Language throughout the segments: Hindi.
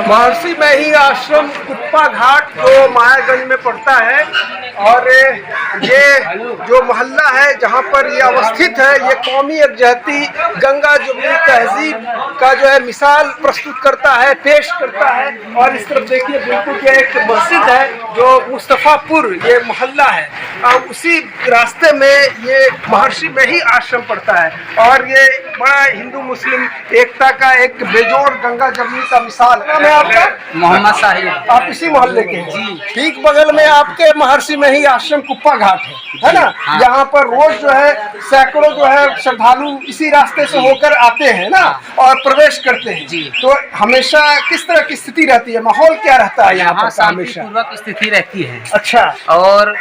महर्षि मही आश्रम कुप्पा घाट जो मायागंज में पड़ता है और ये जो मोहल्ला है जहाँ पर ये अवस्थित है, ये कौमी यकजहती गंगा जमुनी तहजीब का जो है मिसाल प्रस्तुत करता है, पेश करता है। और इस तरफ देखिए बिल्कुल ये एक मस्जिद है जो मुस्तफापुर ये मोहल्ला है, उसी रास्ते में ये महर्षि मही आश्रम पड़ता है और ये बड़ा हिंदू मुस्लिम एकता का एक बेजोड़ गंगा जमुनी का मिसाल है। मैं आपका मोहम्मद साहिब, आप इसी मोहल्ले के हैं जी। ठीक बगल में आपके महर्षि मही आश्रम कुप्पा घाट है ना? हाँ। यहाँ पर रोज जो है सैकड़ों जो है श्रद्धालु इसी रास्ते से होकर आते हैं ना और प्रवेश करते हैं जी। तो हमेशा किस तरह की स्थिति रहती है, माहौल क्या रहता है यहाँ पर? हमेशा शांतिपूर्वक स्थिति रहती है। अच्छा। और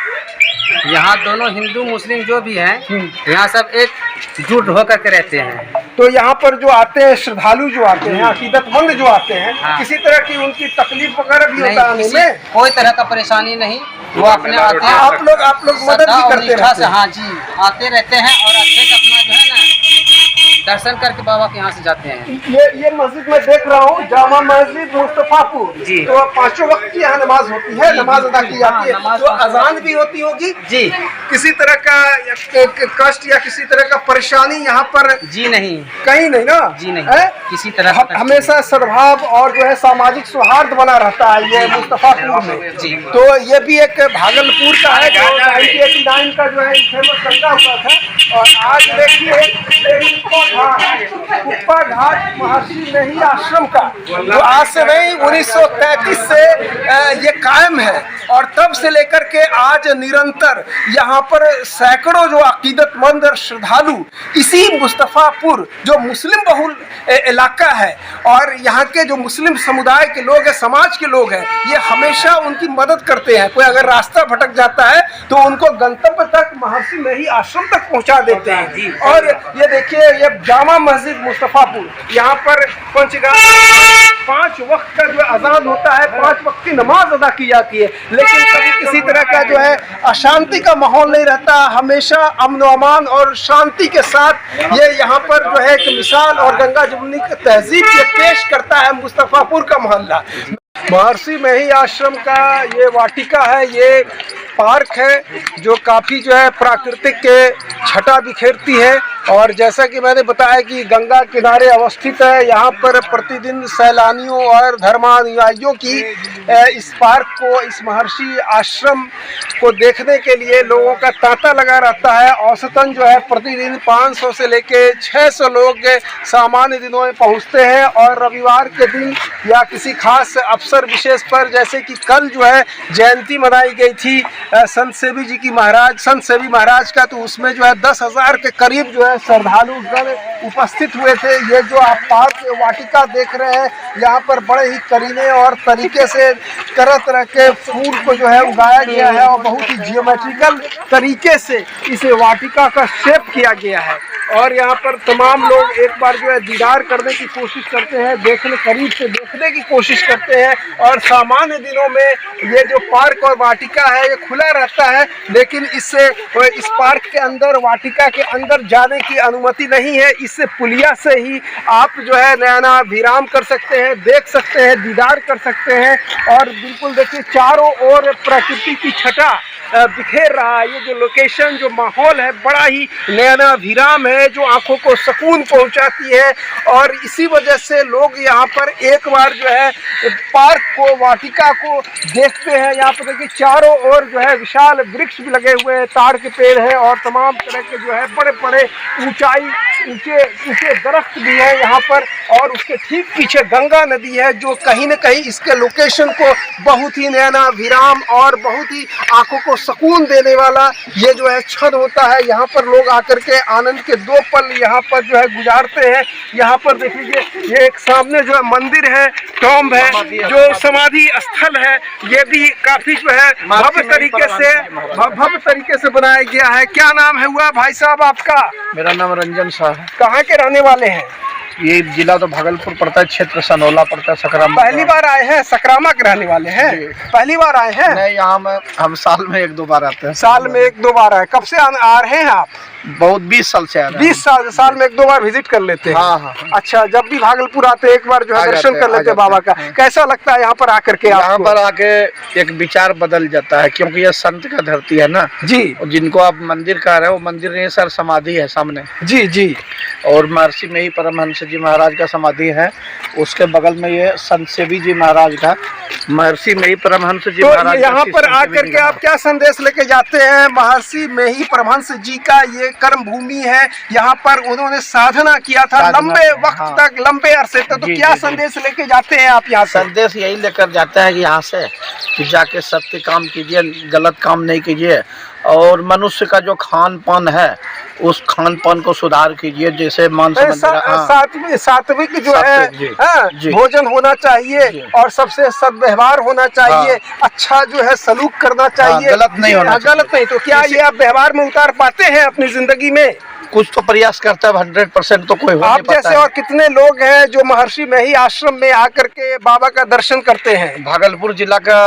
यहाँ दोनों हिंदू मुस्लिम जो भी हैं यहाँ सब एकजुट होकर के रहते हैं। तो यहाँ पर जो आते हैं श्रद्धालु जो आते हैं, अकीदतमंद जो आते हैं, हाँ। किसी तरह की उनकी तकलीफ वगैरह भी होता है आने में? कोई तरह का परेशानी नहीं, वो अपने आते हैं। आप लोग मदद भी करते रहते हैं? हाँ जी, आते रहते हैं और अच्छे से अपना जो है ना दर्शन करके बाबा के यहाँ से जाते हैं। ये मस्जिद में देख रहा हूँ, जामा मस्जिद मुस्तफापुर जी। तो पांचों वक्त की यहाँ नमाज होती है, नमाज अदा की जाती है, तो अजान भी होती होगी जी। किसी तरह का कष्ट या किसी तरह का परेशानी यहाँ पर जी नहीं, कहीं नहीं ना? जी नहीं है? किसी तरह का हमेशा सद्भाव और जो है सामाजिक सौहार्द बना रहता है ये मुस्तफापुर में जी। तो ये भी एक भागलपुर का है जो 1989 का जो है फेमस दंगा हुआ था। और आज देखिए कुप्पा घाट महर्षि मही आश्रम का जो आज से नहीं 1933 से ये कायम है और तब से लेकर के आज निरंतर यहाँ पर सैकड़ों जो अकीदतमंद और श्रद्धालु इसी मुस्तफापुर जो मुस्लिम बहुल इलाका है और यहाँ के जो मुस्लिम समुदाय के लोग हैं, समाज के लोग हैं, ये हमेशा उनकी मदद करते हैं। कोई अगर रास्ता भटक जाता है तो उनको गंतव्य तक महर्षि मही आश्रम तक पहुँचा देते हैं। और ये देखिए ये जामा मस्जिद मुस्तफापुर, यहाँ पर पंचगाम 5 वक्त का जो अजान होता है, 5 वक्त की नमाज अदा की जाती है, लेकिन कभी किसी तरह का जो है अशांति का माहौल नहीं रहता। हमेशा अमन अमान और शांति के साथ ये यहाँ पर जो है एक मिसाल और गंगा जमुनी की तहजीब ये पेश करता है मुस्तफापुर का मोहल्ला। महर्षि मही आश्रम का ये वाटिका है, ये पार्क है जो काफ़ी जो है प्राकृतिक के छटा बिखेरती है। और जैसा कि मैंने बताया कि गंगा किनारे अवस्थित है, यहाँ पर प्रतिदिन सैलानियों और धर्मानुयायियों की इस पार्क को, इस महर्षि आश्रम को देखने के लिए लोगों का तांता लगा रहता है। औसतन जो है प्रतिदिन 500 से लेके 600 लोग सामान्य दिनों में पहुँचते हैं और रविवार के दिन या किसी खास अवसर विशेष पर, जैसे कि कल जो है जयंती मनाई गई थी संत सेवी महाराज का, तो उसमें जो है 10,000 के करीब जो है श्रद्धालुगण उपस्थित हुए थे। ये जो आप पार्क वाटिका देख रहे हैं, यहाँ पर बड़े ही करीने और तरीके से तरह तरह के फूल को जो है उगाया गया है और बहुत ही जियोमेट्रिकल तरीके से इस वाटिका का शेप किया गया है। और यहाँ पर तमाम लोग एक बार जो है दीदार करने की कोशिश करते हैं, करीब से देखने की कोशिश करते हैं। और सामान्य दिनों में ये जो पार्क और वाटिका है ये खुला रहता है, लेकिन इस पार्क के अंदर, वाटिका के अंदर जाने की अनुमति नहीं है। इससे पुलिया से ही आप जो है नयना विराम कर सकते हैं, देख सकते हैं, दीदार कर सकते हैं। और बिल्कुल देखिए चारों ओर प्रकृति की छटा बिखेर रहा है। ये जो लोकेशन, जो माहौल है, बड़ा ही नयना विराम है जो आंखों को सुकून पहुंचाती है। और इसी वजह से लोग यहाँ पर एक बार जो है पार्क को, वाटिका को देखते हैं। यहाँ पर देखिए चारों ओर जो है विशाल वृक्ष भी लगे हुए हैं, ताड़ के पेड़ हैं और तमाम तरह के जो है बड़े बड़े ऊंचे दरख्त भी है यहाँ पर। और उसके ठीक पीछे गंगा नदी है जो कहीं न कहीं इसके लोकेशन को बहुत ही नयना विराम और बहुत ही आंखों को सुकून देने वाला ये जो है क्षण होता है। यहाँ पर लोग आकर के आनंद के 2 पल यहाँ पर जो है गुजारते हैं। यहाँ पर देखिए ये एक सामने जो है मंदिर है, टॉम्ब है, जो समाधि स्थल है, ये भी काफी जो है भव्य तरीके से बनाया गया है। क्या नाम है हुआ भाई साहब आपका? मेरा नाम रंजन शाह है। कहाँ के रहने वाले हैं? ये जिला तो भागलपुर पड़ता है, क्षेत्र सनौला पड़ता है, सकरामा। पहली बार आए हैं? सकरामा के रहने वाले हैं? पहली बार आए हैं? नहीं, यहाँ हम साल में 1-2 बार आते हैं। साल में 1-2 बार आए। कब से आ रहे हैं आप? बहुत 20 साल से आ रहे हैं। 20 साल में 1-2 बार विजिट कर लेते हैं? हाँ। अच्छा, जब भी भागलपुर आते हैं एक बार जो है दर्शन कर लेते हैं बाबा का। कैसा लगता है यहाँ पर आकर के? यहाँ पर आके एक विचार बदल जाता है, क्योंकि यह संत का धरती है ना जी। जिनको आप मंदिर कह रहे हो, मंदिर नहीं सर, समाधि है सामने। जी। और महर्षि में ही परमहंस जी महाराज का समाधि है, उसके बगल में ये संत सेवी जी महाराज का, महर्षि में ही परमहंस जी महाराज। तो यहाँ पर आकर के आप क्या संदेश लेके जाते हैं? महर्षि में ही परमहंस जी का ये कर्म भूमि है, यहाँ पर उन्होंने साधना किया था लंबे वक्त तक, लंबे अरसे तक। तो क्या संदेश लेके जाते हैं आप यहाँ? संदेश यही लेकर जाते हैं कि यहाँ से कि जाके सत्य काम कीजिए, गलत काम नहीं कीजिए, और मनुष्य का जो खान पान है उस खान पान को सुधार कीजिए, जैसे सात्विक जो है भोजन होना चाहिए, और सबसे सद्व्यवहार होना चाहिए, अच्छा जो है सलूक करना चाहिए, गलत नहीं होना चाहिए। गलत नहीं। तो क्या ये आप व्यवहार में उतार पाते हैं अपनी जिंदगी में? कुछ तो प्रयास करता है, 100% तो कोई हो नहीं पाता। आप जैसे और कितने लोग हैं जो महर्षि में ही आश्रम में आकर के बाबा का दर्शन करते हैं? भागलपुर जिला का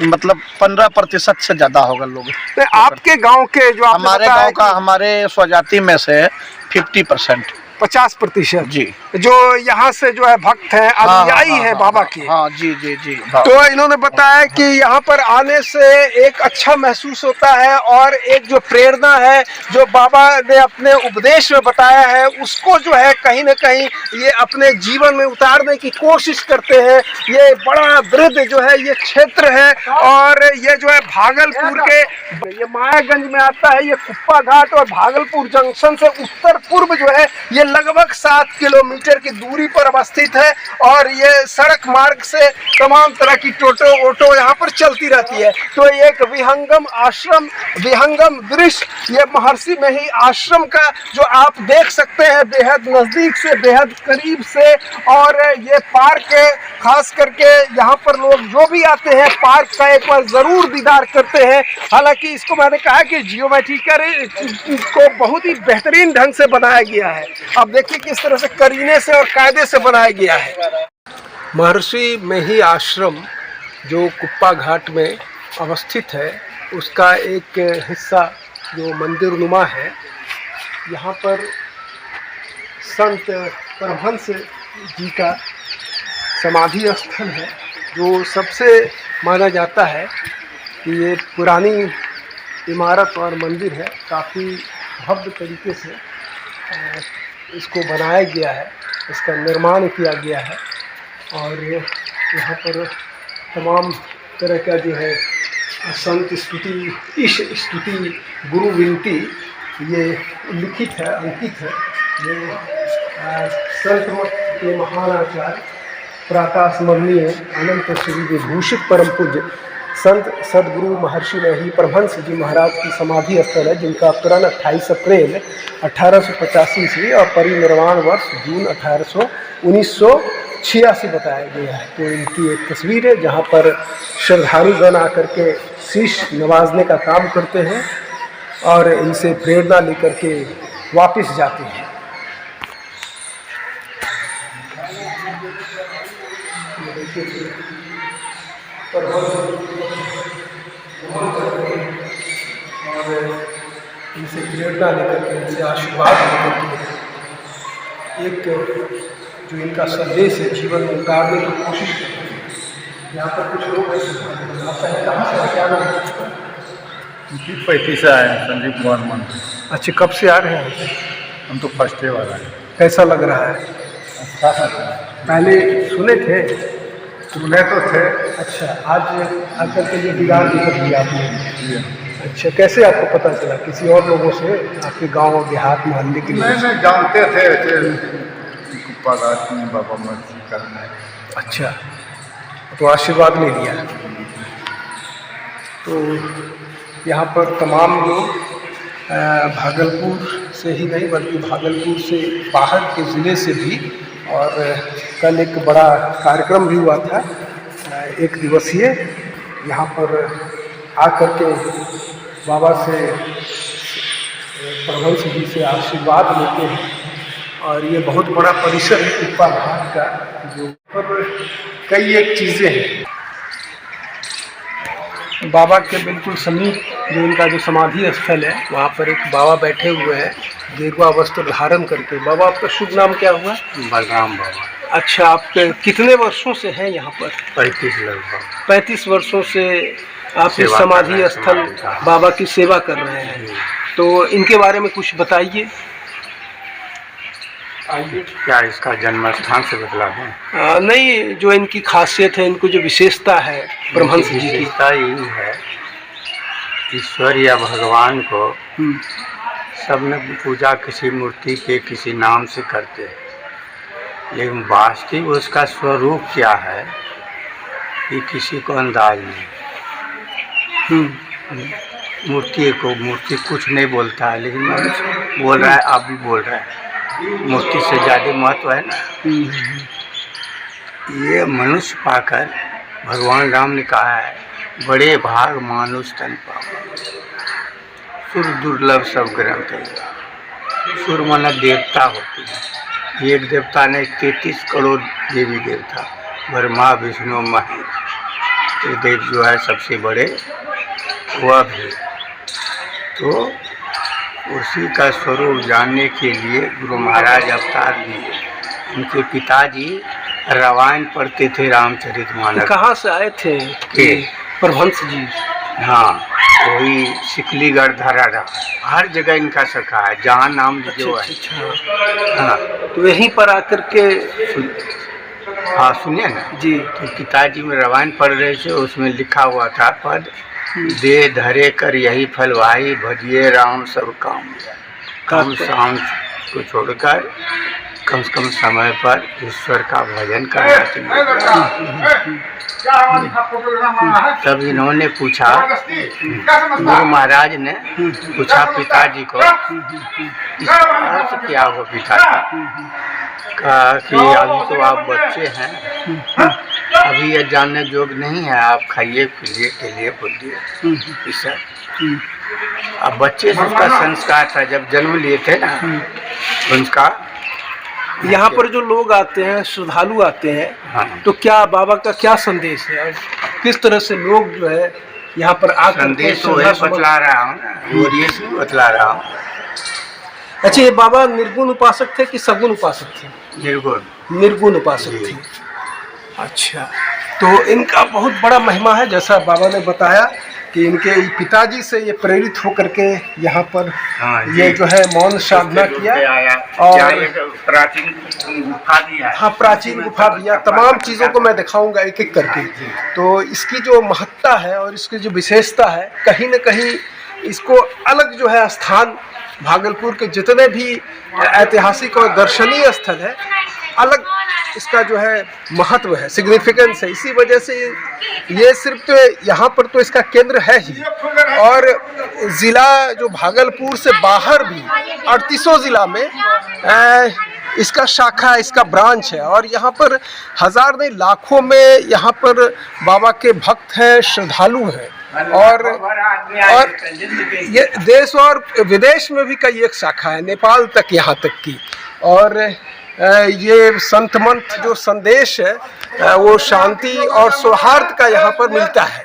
मतलब 15% से ज्यादा होगा लोग। तो आपके गांव के जो हमारे गांव का, हमारे स्वजाति में से 50%, 50% जी जो यहाँ से जो है भक्त हैं, अनुयायी हैं बाबा के। हाँ जी। तो इन्होंने बताया कि यहाँ पर आने से एक अच्छा महसूस होता है, और एक जो प्रेरणा है जो बाबा ने अपने उपदेश में बताया है उसको जो है कहीं न कहीं ये अपने जीवन में उतारने की कोशिश करते हैं। ये बड़ा वृद्ध जो है ये क्षेत्र है, और ये जो है भागलपुर के, ये मायागंज में आता है, ये कुप्पा घाट, और भागलपुर जंक्शन से उत्तर पूर्व जो है ये लगभग 7 किलोमीटर की दूरी पर अवस्थित है। और ये सड़क मार्ग से तमाम तरह की टोटो ऑटो यहाँ पर चलती रहती है। तो एक विहंगम आश्रम, विहंगम दृश्य, ये महर्षि में ही आश्रम का जो आप देख सकते हैं बेहद नजदीक से, बेहद करीब से। और ये पार्क खास करके यहाँ पर लोग जो भी आते हैं पार्क का एक बार जरूर दीदार करते हैं। हालांकि इसको मैंने कहा कि जियोमेट्रिकल को बहुत ही बेहतरीन ढंग से बनाया गया है। आप देखिए किस तरह से करीने से और कायदे से बनाया गया है। महर्षि में ही आश्रम जो कुप्पा घाट में अवस्थित है उसका एक हिस्सा जो मंदिर नुमा है, यहाँ पर संत परमहंस जी का समाधि स्थल है, जो सबसे माना जाता है कि ये पुरानी इमारत और मंदिर है। काफ़ी भव्य तरीके से इसको बनाया गया है, इसका निर्माण किया गया है, और यहाँ पर तमाम तरह का जो है संत स्तुति, ईश स्तुति, गुरु विनती ये लिखित है, अंकित है। ये संत मत के महान आचार्य प्रातः स्मरणीय अनंत श्री विभूषित परम पूज्य संत सदगुरु महर्षि में ही परमहंस जी महाराज की समाधि स्थल है, जिनका प्रण 28 अप्रैल 1885 ईस्वी और परिनिर्वाण वर्ष जून 1986 बताया गया है। तो इनकी एक तस्वीर है जहाँ पर श्रद्धालुगण आकर के शीश नवाजने का काम करते हैं और इनसे प्रेरणा लेकर के वापस जाते हैं। और इनसे प्रेरणा लेकर के, इनसे आशीर्वाद लेकर के एक जो इनका संदेश है जीवन में उतारने की कोशिश करते हैं। यहाँ पर कुछ लोग ऐसे कहाँ से क्या नाम है? 35 से आए हैं, संजीव कुमार मन। अच्छा, कब से आ रहे हैं? हम तो फर्स्ट डे वाला है। कैसा लग रहा है? अच्छा लग रहा है। पहले सुने थे? सुने तो थे। अच्छा, आज आकर के लिए दीदार भी कर दिया आपने? अच्छा, कैसे आपको पता चला? किसी और लोगों से, आपके गांव देहात मोहल्ले के लिए? नहीं जानते थे ऐसे कुप्पा घाट में बाबा महर्षि करना है। अच्छा, तो आशीर्वाद ले लिया। तो यहाँ पर तमाम लोग भागलपुर से ही नहीं बल्कि भागलपुर से बाहर के ज़िले से भी, और कल एक बड़ा कार्यक्रम भी हुआ था, एक दिवसीय। यहाँ पर आकर के बाबा से, परमहंस जी से आशीर्वाद लेते हैं और ये बहुत बड़ा परिसर है कुप्पा घाट का, जो पर कई एक चीज़ें हैं। बाबा के बिल्कुल समीप जो इनका जो समाधि स्थल है, वहाँ पर एक बाबा बैठे हुए हैं गेरुआ वस्त्र धारण करके। बाबा, आपका शुभ नाम क्या हुआ? बलराम बाबा। अच्छा, आप कितने वर्षों से हैं यहाँ पर? 35 लगभग। 35 वर्षों से आप इस सेवा समाधि कर रहे स्थल हैं, बाबा की सेवा कर रहे हैं, तो इनके बारे में कुछ बताइए। क्या इसका जन्म स्थान से बतला दें? नहीं, जो इनकी खासियत है, इनको जो विशेषता है परमहंस जी की। विशेषता यही है, ईश्वर या भगवान को सब में पूजा किसी मूर्ति के किसी नाम से करते हैं, लेकिन वास्तविक उसका स्वरूप क्या है ये किसी को अंदाज नहीं। मूर्ति कुछ नहीं बोलता है, लेकिन मनुष्य बोल रहा है, आप भी बोल रहे हैं। मूर्ति से ज़्यादा महत्व है ना। ये मनुष्य पाकर भगवान राम ने कहा है, बड़े भाग मानुष तन पावा, सुर दुर्लभ सब ग्रंथ है। सुर माना देवता होती है, एक देवता ने 33 करोड़ देवी देवता, ब्रह्मा विष्णु महेश, त्रिदेव जो है सबसे बड़े वह भी। तो उसी का स्वरूप जानने के लिए गुरु महाराज अवतार लिए। उनके पिताजी रामायण पढ़ते थे, रामचरितमानस। कहाँ से आए थे के परमहंस जी? हाँ, वही सिकलीगढ़ धराड़ा, हर जगह इनका सखा है, जहाँ नाम जो है। अच्छा। हाँ, तो यहीं पर आकर के हाँ सुनिए ना जी। तो पिताजी में रामायण पढ़ रहे थे, उसमें लिखा हुआ था पद, दे धरे कर यही फल भाई, भजिए राम सब काम जाए। कम शाम को छोड़कर कम से कम समय पर ईश्वर का भजन करना चाहिए। तब इन्होंने पूछा, गुरु महाराज ने पूछा पिताजी को, इसका अर्थ क्या हो पिताजी? कहा कि अभी तो आप बच्चे हैं, अभी ये जानने योग्य नहीं है, आप खाइए पीजिए खेलिए कूदिए। अब बच्चे से उसका संस्कार था, जब जन्म लिए थे ना उनका। यहाँ पर जो लोग आते हैं, श्रद्धालु आते हैं, हाँ। तो क्या बाबा का क्या संदेश है और किस तरह से लोग जो है यहाँ पर आकर संदेश तो है बतला रहा हूँ ना, वो ये बतला रहा हूँ। अच्छा, ये बाबा निर्गुण उपासक थे कि सगुण उपासक थे? निर्गुण उपासक थे। अच्छा, तो इनका बहुत बड़ा महिमा है, जैसा बाबा ने बताया कि इनके पिताजी से ये प्रेरित होकर के यहाँ पर ये जो है मौन साधना किया और प्राचीन गुफा भी है। हाँ, प्राचीन गुफा भी है। तमाम चीज़ों को मैं दिखाऊंगा एक एक करके। तो इसकी जो महत्ता है और इसकी जो विशेषता है, कहीं न कहीं इसको अलग जो है स्थान, भागलपुर के जितने भी ऐतिहासिक और दर्शनीय स्थल है, अलग इसका जो है महत्व है, सिग्निफिकेंस है। इसी वजह से ये सिर्फ तो यहाँ पर तो इसका केंद्र है ही, और ज़िला जो भागलपुर से बाहर भी 38 ज़िला में इसका शाखा, इसका ब्रांच है। और यहाँ पर हजार नहीं लाखों में यहाँ पर बाबा के भक्त हैं, श्रद्धालु हैं, और ये देश और विदेश में भी कई एक शाखा है, नेपाल तक, यहाँ तक की। और ये संत मंथ जो संदेश है वो शांति और सौहार्द का यहाँ पर मिलता है।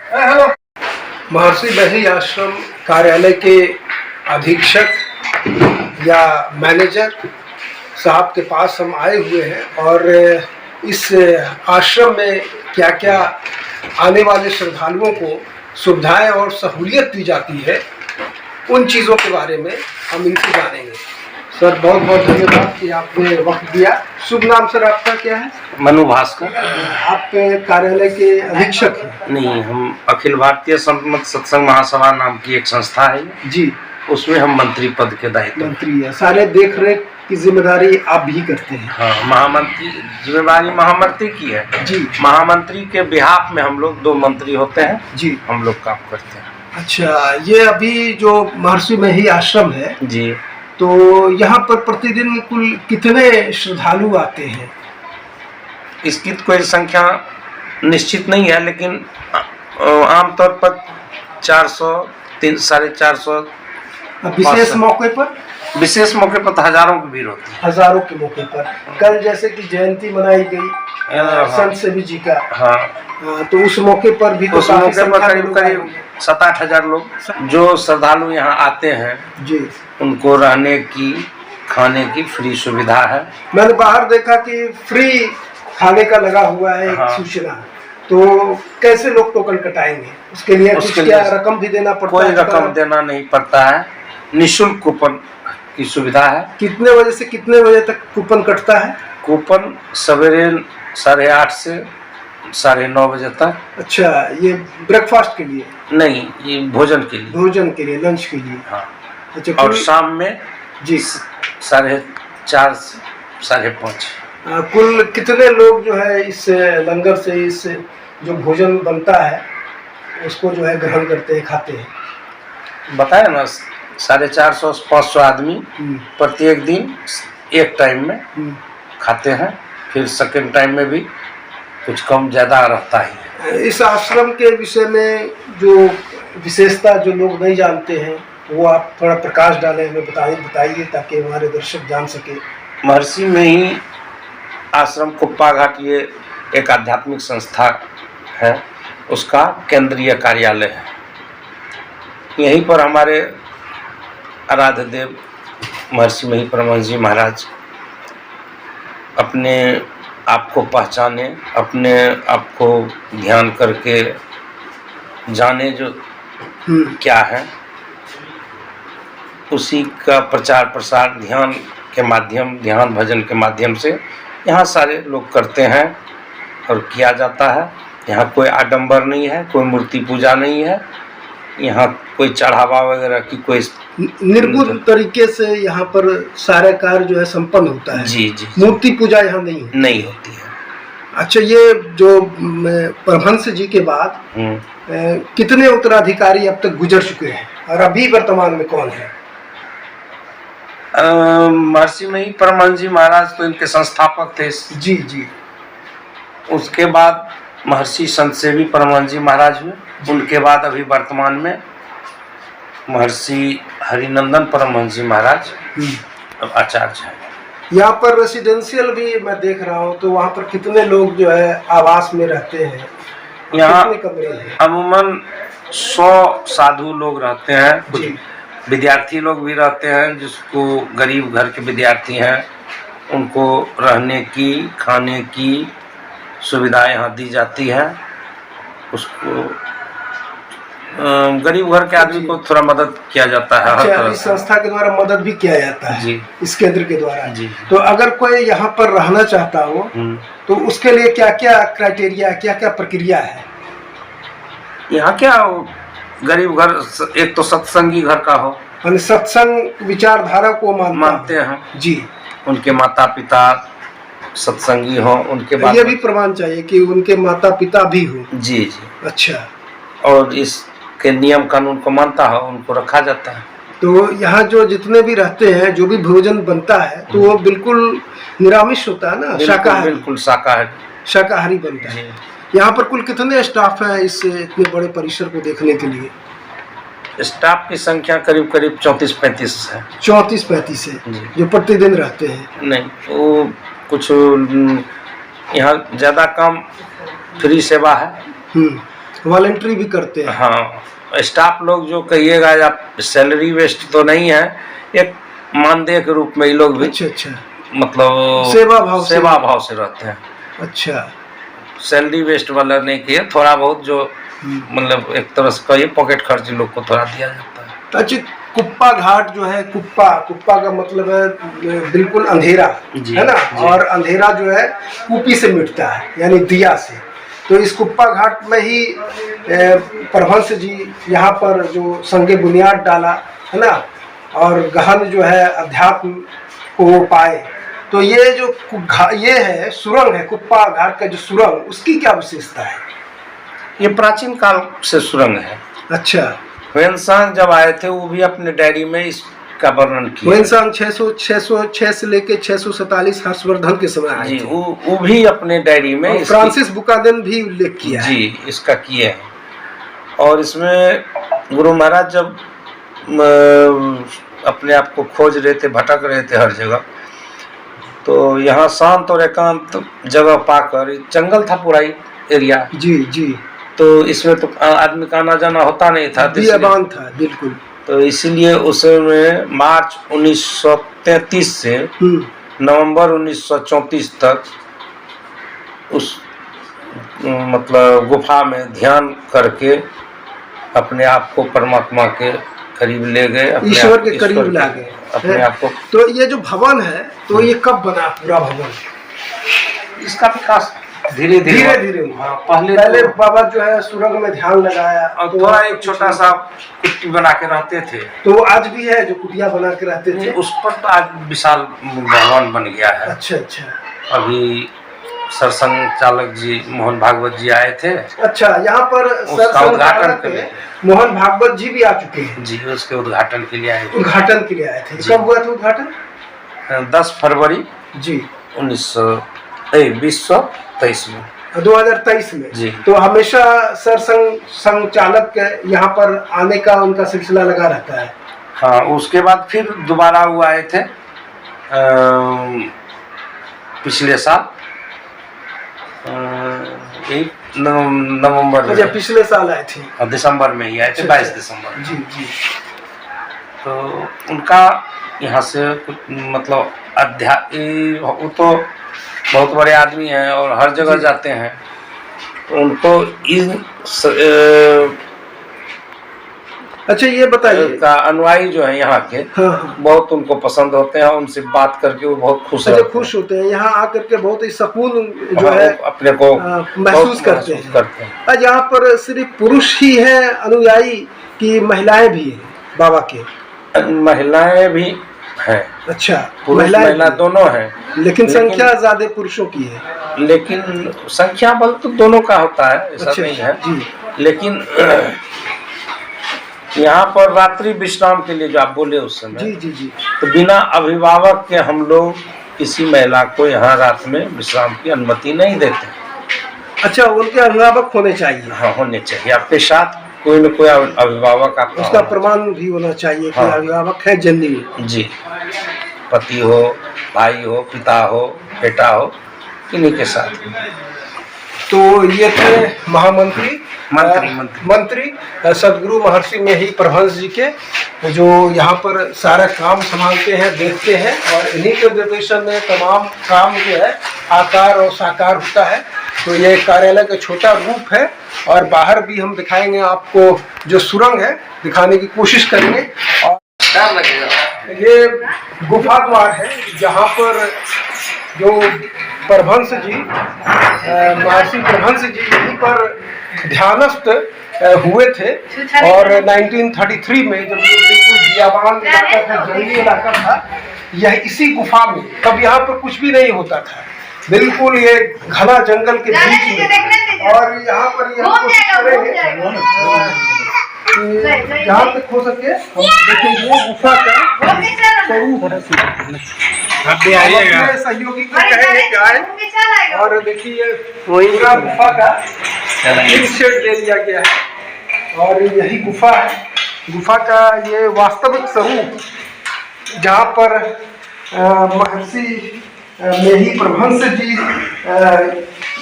महर्षि बही आश्रम कार्यालय के अधीक्षक या मैनेजर साहब के पास हम आए हुए हैं, और इस आश्रम में क्या क्या आने वाले श्रद्धालुओं को सुविधाएं और सहूलियत दी जाती है, उन चीज़ों के बारे में हम इनसे जानेंगे। सर, बहुत बहुत धन्यवाद कि आपने वक्त दिया। शुभ नाम सर आपका क्या है? मनु भास्कर। आप कार्यालय के अधीक्षक हैं? नहीं, हम अखिल भारतीय संत सत्संग महासभा नाम की एक संस्था है जी, उसमें हम मंत्री पद के दायित्व। मंत्री है, सारे देख रेख की जिम्मेदारी आप भी करते हैं? हाँ, महामंत्री जिम्मेदारी महामंत्री की है जी। महामंत्री के बिहाफ में हम लोग 2 मंत्री होते हैं जी, हम लोग काम करते हैं। अच्छा, ये अभी जो महर्षि में ही आश्रम है जी, तो यहाँ पर प्रतिदिन कुल कितने श्रद्धालु आते हैं? इसकी तो कोई संख्या निश्चित नहीं है, लेकिन आमतौर पर 400, 300, 450। विशेष मौके पर विशेष मौके पर तो हजारों की भीड़ होती है। हजारों के मौके पर कल जैसे कि जयंती मनाई गई संत सेवी जी का, हाँ, तो उस मौके पर भी तो उस काफी मौके पर संख्या में करीब लोग आए करीब होंगे। 7-8 हजार लोग जो श्रद्धालु यहाँ आते हैं, जी, उनको रहने की, खाने की फ्री सुविधा है। मैंने बाहर देखा कि फ्री खाने का लगा हुआ है एक हाँ। सूचना, तो कैसे लोग टोकन कटाएंगे? उसके लिए कुछ उसके क्या लिए रकम भी देना पड़ता कोई है? रकम देना नहीं पड़ता है, निःशुल्क कूपन की सुविधा है। कितने बजे से कितने बजे तक कूपन कटता है? कूपन सवेरे 8:30 से 9:30 बजे तक। अच्छा, ये ब्रेकफास्ट के लिए? नहीं, ये भोजन के लिए। भोजन के लिए, लंच के लिए। हाँ। अच्छा, और कुल शाम में जी 4:30 से 5:30। कुल कितने लोग जो है इस लंगर से, इस जो भोजन बनता है उसको जो है ग्रहण करते हैं, खाते हैं? बताया ना, 450 से 500 आदमी प्रत्येक दिन एक टाइम में खाते हैं। फिर सेकेंड टाइम में भी कुछ कम ज़्यादा रहता ही है। इस आश्रम के विषय में जो विशेषता जो लोग नहीं जानते हैं वो आप थोड़ा प्रकाश डालें, हमें बताइए ताकि हमारे दर्शक जान सके। महर्षि में ही आश्रम कुप्पा घाट ये एक आध्यात्मिक संस्था है, उसका केंद्रीय कार्यालय है। यहीं पर हमारे आराध्य देव महर्षि मही परमहंस जी महाराज अपने आप को पहचाने, अपने आप को ध्यान करके जाने जो क्या है, उसी का प्रचार प्रसार ध्यान के माध्यम, ध्यान भजन के माध्यम से यहाँ सारे लोग करते हैं और किया जाता है। यहाँ कोई आडंबर नहीं है, कोई मूर्ति पूजा नहीं है, यहाँ कोई चढ़ावा वगैरह की कोई निर्गुण तरीके से यहाँ पर सारे कार्य जो है संपन्न होता है। जी जी, मूर्ति पूजा यहाँ नहीं है? नहीं होती है। अच्छा, ये जो परमहंस जी के बाद कितने उत्तराधिकारी अब तक गुजर चुके हैं और अभी वर्तमान में कौन है? महर्षि मही परमहंस जी महाराज तो इनके संस्थापक थे। जी जी। उसके बाद महर्षि संत सेवी परमहंस जी महाराज हुए। उनके बाद अभी वर्तमान में महर्षि हरिनंदन परमहंस जी महाराज आचार्य हैं। यहाँ पर रेसिडेंशियल भी मैं देख रहा हूँ, तो वहाँ पर कितने लोग जो है आवास में रहते हैं? यहाँ कितने कमरे हैं? अमूमन 100 साधु लोग रहते हैं, कुछ जी। विद्यार्थी लोग भी रहते हैं, जिसको गरीब घर के विद्यार्थी हैं उनको रहने की, खाने की सुविधा यहाँ दी जाती है। उसको गरीब घर के आदमी को थोड़ा मदद किया जाता है हर अच्छा, तरह इस से। संस्था के द्वारा मदद भी किया जाता है? जी। इस केंद्र के द्वारा? जी। तो अगर कोई यहाँ पर रहना चाहता हो तो उसके लिए क्या क्या क्राइटेरिया, क्या क्या प्रक्रिया है? यहाँ क्या गरीब घर, एक तो सत्संगी घर का हो, यानी सत्संग विचारधारा को मानते हैं जी, उनके माता पिता सत्संगी हो, उनके बाद ये भी प्रमाण चाहिए कि उनके माता पिता भी हो? जी जी। अच्छा, और इसके नियम कानून को मानता हो, उनको रखा जाता है। तो यहाँ जो जितने भी रहते हैं, जो भी भोजन बनता है तो वो बिल्कुल निरामिष होता है ना? शाकाहारी? बिल्कुल शाकाहारी, शाकाहारी बनता है। यहाँ पर कुल कितने स्टाफ हैं इस इतने बड़े परिसर को देखने के लिए? स्टाफ की संख्या करीब करीब 34-35 है। 34-35 है जो प्रतिदिन रहते हैं? नहीं, वो कुछ यहाँ ज़्यादा काम फ्री सेवा है। वॉलंटरी भी करते हैं? हाँ, स्टाफ लोग जो कहिएगा, आप सैलरी वेस्ट तो नहीं है, एक मानदेय के रूप में ये लोग भी अच्छा अच्छा, मतलब सेवा भाव से रहते हैं। अच्छा, सैलरी वेस्ट वाला नहीं किया, थोड़ा बहुत जो मतलब एक तरह से कहिए पॉकेट खर्च लोग को थोड़ा दिया जाता है। अच्छा, कुप्पा घाट जो है, कुप्पा का मतलब है बिल्कुल अंधेरा, है ना? और अंधेरा जो है कुपी से मिटता है, यानी दिया से। तो इस कुप्पा घाट में ही परमहंस जी यहाँ पर जो संगे बुनियाद डाला, है ना, और गहन जो है अध्यात्म को वो पाए। तो ये जो ये है सुरंग है, कुप्पा घाट का जो सुरंग, उसकी क्या विशेषता है? ये प्राचीन काल से सुरंग है। अच्छा, हुएनसांग जब आए थे वो भी अपने डायरी में इसका वर्णन किया। हुएनसांग 606 से लेके 647 हर्षवर्धन के समय आए जी, थे। वो भी अपने डायरी में फ्रांसिस बुकानन भी उल्लेख किया है। जी, इसका किए हैं। और इसमें गुरु महाराज जब अपने आप को खोज रहे थे, भटक रहे थे हर जगह। तो यहाँ शांत और एकांत जगह पाकर, जंगल था पूरा ही एरिया जी जी, तो इसमें तो आदमी का आना जाना होता नहीं था, बियाबान था बिल्कुल। तो इसीलिए उसमें मार्च 1933 से नवंबर 1934 तक उस मतलब गुफा में ध्यान करके अपने आप को परमात्मा के करीब ले गए, ईश्वर के करीब ला गए अपने आप को। तो ये जो भवन है, तो ये कब बना पूरा भवन? इसका विकास धीरे धीरे धीरे। हाँ, पहले बाबा जो है सुरंग में ध्यान लगाया, और थोड़ा एक छोटा सा कुट्टी बना के रहते थे। तो वो आज भी है जो कुटिया बना के रहते थे? उस पर तो आज विशाल भवन बन गया है। अच्छा अच्छा। अभी सरसंघ चालक जी मोहन भागवत जी आए थे। अच्छा, यहाँ पर उसका उद्घाटन के लिए मोहन भागवत जी भी आ चुके हैं जी, उसके उद्घाटन के लिए आए थे। उद्घाटन के लिए आए थे। कब हुआ था उद्घाटन? 10 फरवरी जी 2023 में। 2023 में जी। तो हमेशा सरसंघ चालक के यहाँ पर आने का उनका सिलसिला लगा रहता है। हाँ, उसके बाद फिर दोबारा वो आए थे पिछले साल नवंबर अच्छा, पिछले साल आए थे। दिसंबर में ही आए थे, 22 दिसंबर। जी जी। तो उनका यहाँ से कुछ मतलब वो तो बहुत बड़े आदमी हैं और हर जगह जाते हैं, तो उनको अच्छा ये बताइए का अनुयायी जो है यहाँ के, हाँ। बहुत उनको पसंद होते हैं, उनसे बात करके वो बहुत खुश खुश होते हैं। यहाँ आकर के बहुत ही सुकून जो हाँ, है अपने को महसूस करते हैं। आज यहाँ पर सिर्फ पुरुष ही है अनुयायी कि महिलाएं भी हैं बाबा के? महिलाएं भी हैं। अच्छा, महिला दोनों हैं, लेकिन संख्या ज्यादा पुरुषों की है। लेकिन संख्या बल तो दोनों का होता है, ऐसा अच्छा, नहीं है जी। लेकिन यहाँ पर रात्रि विश्राम के लिए जो आप बोले उस समय, जी जी जी, तो बिना अभिभावक के हम लोग किसी महिला को यहाँ रात में विश्राम की अनुमति नहीं देते। अच्छा, उनके अभिभावक होने चाहिए? हाँ, होने चाहिए। आपके साथ कोई न कोई अभिभावक आपका, उसका प्रमाण भी होना चाहिए कि हाँ। अभिभावक है जननी जी, पति हो, भाई हो, पिता हो, बेटा हो, किन्हीं के साथ। तो ये थे महामंत्री मंत्री सदगुरु महर्षि मेही प्रभंस जी के, जो यहाँ पर सारा काम संभालते हैं, देखते हैं, और इन्हीं के निर्देशन में तमाम काम जो है आकार और साकार होता है। तो ये कार्यालय का छोटा रूप है, और बाहर भी हम दिखाएंगे आपको, जो सुरंग है दिखाने की कोशिश करेंगे। और ये गुफा द्वार है जहाँ पर जो प्रभंस जी, महर्षि प्रभंस जी यहीं पर ध्यानस्थ हुए थे, और 1933 में जब ये बिल्कुल बियाबान इलाका था, जंगली इलाका था, यह इसी गुफा में, तब यहाँ पर कुछ भी नहीं होता था, बिल्कुल ये घना जंगल के बीच में। और यहाँ पर ये हम कोशिश करेंगे जहाँ तक हो सके हम देखेंगे गुफा का स्वरूप। सहयोगी को कहेंगे कि आए और देखिए पूरा गुफा का शेड दे दिया गया है, और यही गुफा है। गुफा का ये वास्तविक स्वरूप, जहाँ पर महर्षि मेही प्रभंस जी